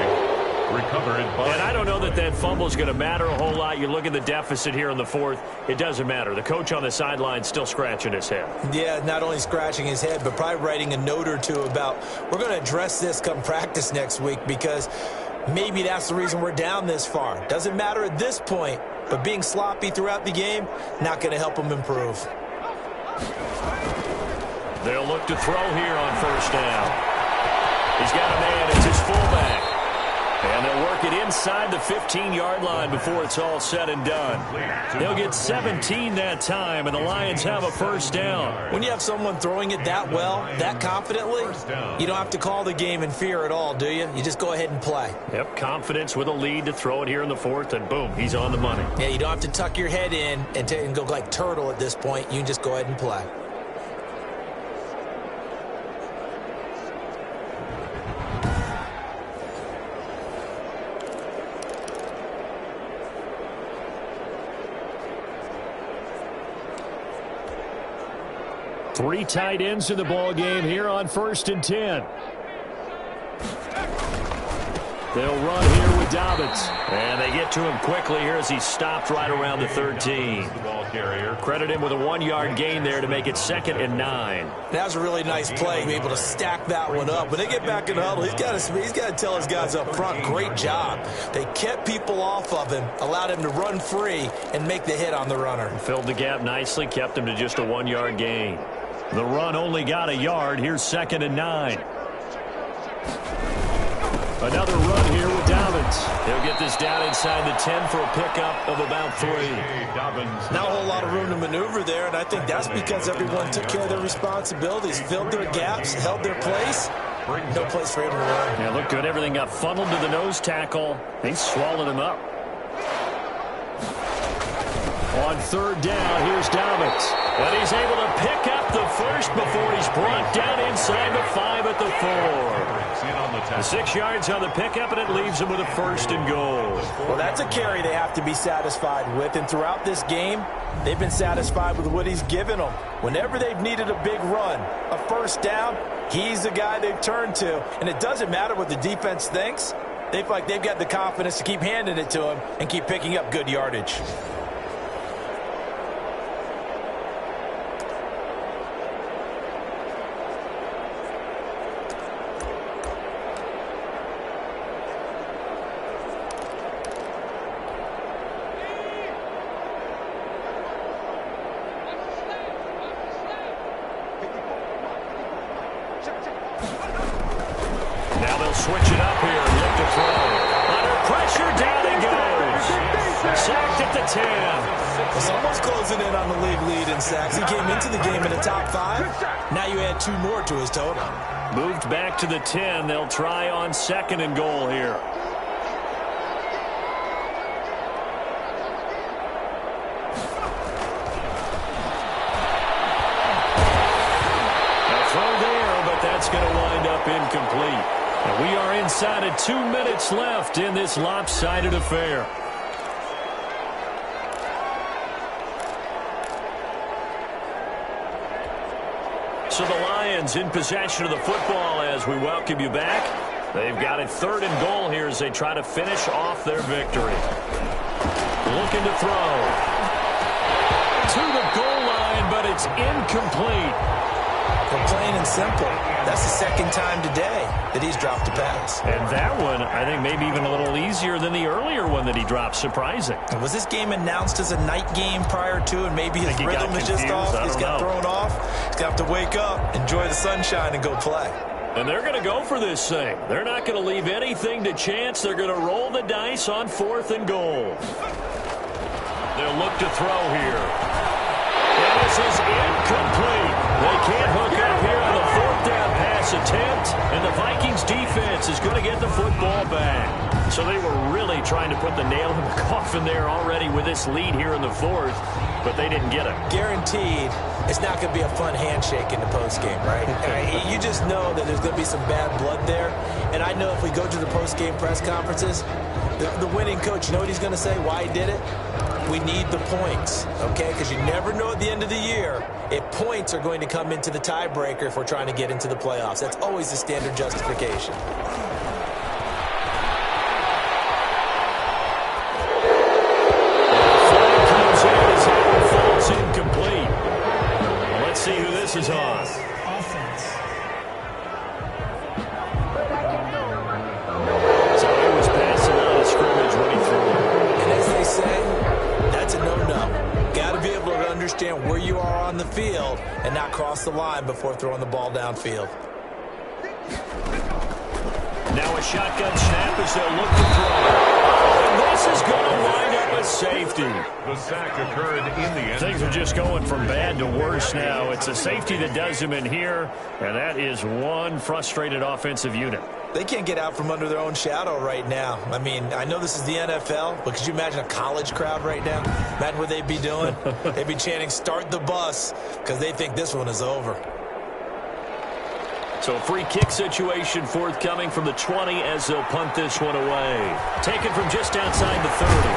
Recovered by... And I don't know that that fumble is going to matter a whole lot. You look at the deficit here in the fourth, it doesn't matter. The coach on the sideline still scratching his head. Yeah, not only scratching his head, but probably writing a note or two about, we're going to address this come practice next week, because maybe that's the reason we're down this far. Doesn't matter at this point, but being sloppy throughout the game, not going to help them improve. They'll look to throw here on first down. He's got a man. It's his fullback. And they'll work it inside the 15-yard line before it's all said and done. They'll get 17 that time, and the Lions have a first down. When you have someone throwing it that well, that confidently, you don't have to call the game in fear at all, do you? You just go ahead and play. Yep, confidence with a lead to throw it here in the fourth, and boom, he's on the money. Yeah, you don't have to tuck your head in and go like turtle at this point. You can just go ahead and play. Three tight ends in the ball game here on 1st and 10. They'll run here with Dobbins. And they get to him quickly here as he stopped right around the 13. Credit him with a 1-yard gain there to make it 2nd and 9. That was a really nice play, be able to stack that one up. When they get back in the huddle, he's got to tell his guys up front, great job. They kept people off of him, allowed him to run free and make the hit on the runner. Filled the gap nicely, kept him to just a 1-yard gain. The run only got a yard. Here's 2nd and 9. Another run here with Dobbins. He'll get this down inside the 10 for a pickup of about 3. Not a whole lot of room to maneuver there, and I think that's because everyone took care of their responsibilities, filled their gaps, held their place. No place for him to run. Yeah, looked good. Everything got funneled to the nose tackle. They swallowed him up. On 3rd down, here's Dobbins. And he's able to pick up the first before he's brought down inside the 5 at the 4. The 6 yards on the pickup, and it leaves him with a 1st and goal. Well, that's a carry they have to be satisfied with, and throughout this game, they've been satisfied with what he's given them. Whenever they've needed a big run, a 1st down, he's the guy they've turned to. And it doesn't matter what the defense thinks. They feel like they've got the confidence to keep handing it to him and keep picking up good yardage. Switch it up here and look to throw. Under pressure, down he goes. Sacked at the 10. It's almost closing in on the league lead in sacks. He came into the game in the top 5. Now you add 2 more to his total. Moved back to the 10. They'll try on 2nd and goal here. A throw there, but that's going to wind up incomplete. And we are inside of 2 minutes left in this lopsided affair. So the Lions in possession of the football as we welcome you back. They've got it 3rd and goal here as they try to finish off their victory. Looking to throw. To the goal line, but it's incomplete. For plain and simple, that's the 2nd time today that he's dropped a pass. And that one, I think, maybe even a little easier than the earlier one that he dropped. Surprising. Was this game announced as a night game prior to, and maybe his rhythm is just off? He's got thrown off. He's got to wake up, enjoy the sunshine, and go play. And they're going to go for this thing. They're not going to leave anything to chance. They're going to roll the dice on 4th and goal. They'll look to throw here. And this is incomplete. They can't hook up here on the 4th down pass attempt, and the Vikings defense is going to get the football back. So they were really trying to put the nail in the coffin there already with this lead here in the 4th, but they didn't get it. Guaranteed it's not going to be a fun handshake in the postgame, right? You just know that there's going to be some bad blood there, and I know if we go to the postgame press conferences, the winning coach, you know what he's going to say, why he did it? We need the points, okay? Because you never know at the end of the year if points are going to come into the tiebreaker if we're trying to get into the playoffs. That's always the standard justification. on. So he was passing out of scrimmage when he threw it. And as they say, that's a no-no. Got to be able to understand where you are on the field and not cross the line before throwing the ball downfield. Now a shotgun snap as they'll look to throw. And this is going to wind up a safety. The sack occurred in the end. Things are just going from bad to worse now. It's a safety that does them in here, and that is one frustrated offensive unit. They can't get out from under their own shadow right now. I mean, I know this is the NFL, but could you imagine a college crowd right now? Imagine what they'd be doing. They'd be chanting, "Start the bus," because they think this one is over. So a free kick situation forthcoming from the 20 as they'll punt this one away. Taken from just outside the 30.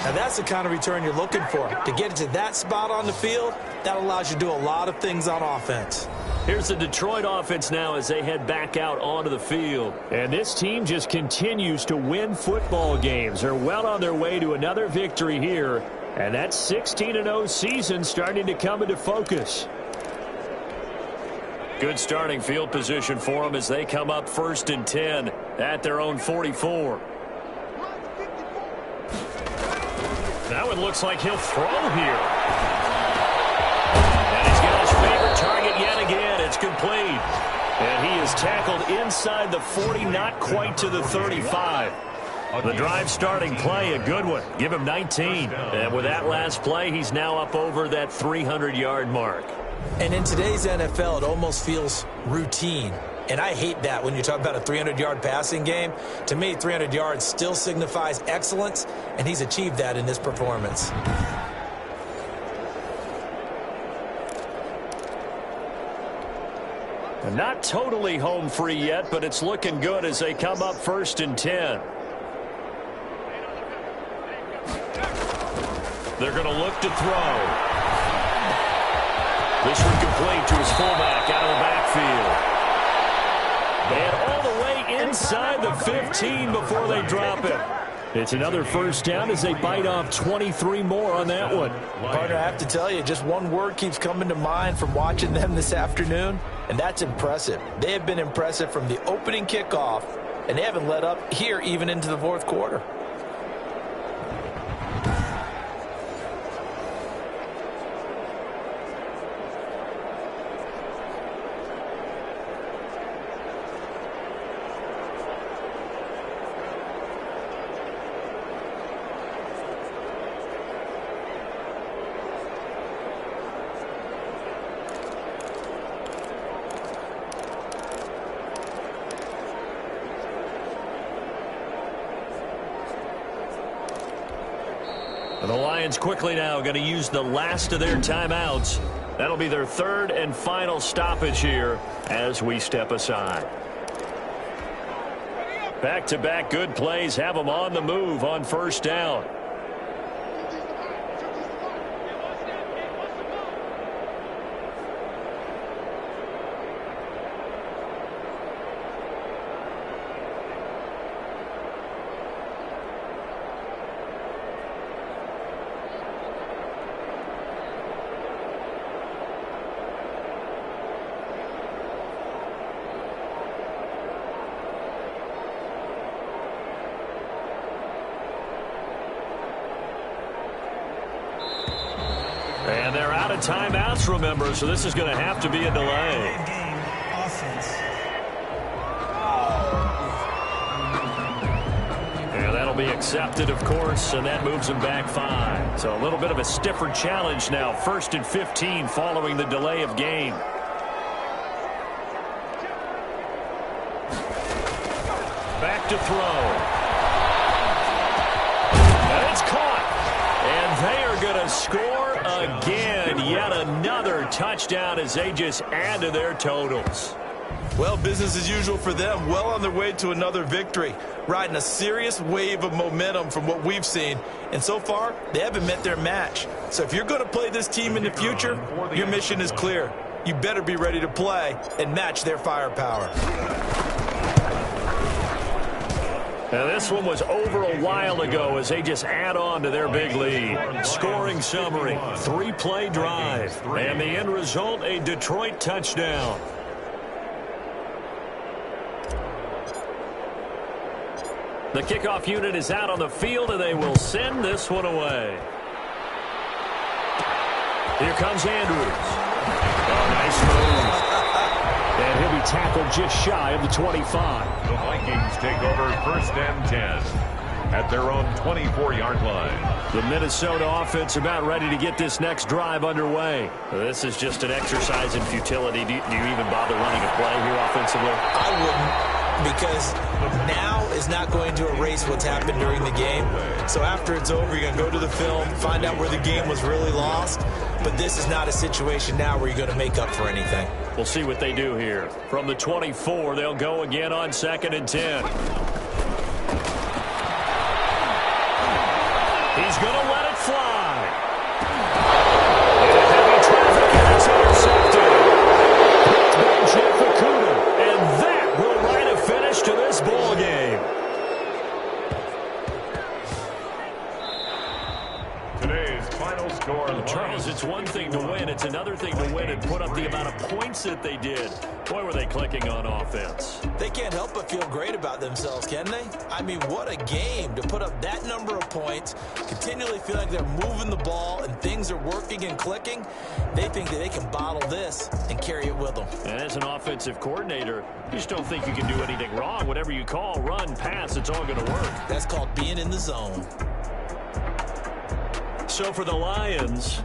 Now that's the kind of return you're looking for. To get to that spot on the field, that allows you to do a lot of things on offense. Here's the Detroit offense now as they head back out onto the field. And this team just continues to win football games. They're well on their way to another victory here. And that 16-0 season starting to come into focus. Good starting field position for them as they come up 1st and 10 at their own 44. Now it looks like he'll throw here. And he's got his favorite target yet again. It's complete. And he is tackled inside the 40, not quite to the 35. The drive starting play, a good one. Give him 19. And with that last play, he's now up over that 300-yard mark. And in today's NFL, it almost feels routine. And I hate that when you talk about a 300-yard passing game. To me, 300 yards still signifies excellence, and he's achieved that in this performance. Not totally home free yet, but it's looking good as they come up 1st and 10. They're going to look to throw. This one complete to his fullback out of the backfield. And all the way inside the 15 before they drop it. It's another first down as they bite off 23 more on that one. Partner, I have to tell you, just one word keeps coming to mind from watching them this afternoon, and that's impressive. They have been impressive from the opening kickoff, and they haven't let up here even into the 4th quarter. The Lions quickly now going to use the last of their timeouts. That'll be their 3rd and final stoppage here as we step aside. Back-to-back good plays have them on the move on 1st down. And they're out of timeouts, remember, so this is going to have to be a delay. And that'll be accepted, of course, and that moves them back 5. So a little bit of a stiffer challenge now. 1st and 15 following the delay of game. Back to throw. And it's caught. And they are going to score again. Yet another touchdown as they just add to their totals. Well, business as usual for them. Well on their way to another victory. Riding a serious wave of momentum from what we've seen. And so far, they haven't met their match. So if you're going to play this team in the future, your mission is clear. You better be ready to play and match their firepower. Now, this one was over a while ago as they just add on to their big lead. Scoring summary, 3-play drive, and the end result, a Detroit touchdown. The kickoff unit is out on the field, and they will send this one away. Here comes Andrews. Oh, nice move. And he'll be tackled just shy of the 25. The Vikings take over 1st and 10 at their own 24-yard line. The Minnesota offense about ready to get this next drive underway. This is just an exercise in futility. Do you even bother running a play here offensively? I wouldn't, because now is not going to erase what's happened during the game. So after it's over, you're going to go to the film, find out where the game was really lost. But this is not a situation now where you're going to make up for anything. We'll see what they do here. From the 24, they'll go again on 2nd and 10. He's going to let it fly. Into heavy traffic, and it's intercepted. Picked by Jeff Okudah, and that will write a finish to this ball game. Today's final score. Charles, it's one thing to win. It's another thing to win and put up the amount of points that they did. Boy, were they clicking on offense. They can't help but feel great about themselves, can they? I mean, what a game to put up that number of points, continually feel like they're moving the ball and things are working and clicking. They think that they can bottle this and carry it with them. And as an offensive coordinator, you just don't think you can do anything wrong. Whatever you call, run, pass, it's all going to work. That's called being in the zone. So for the Lions,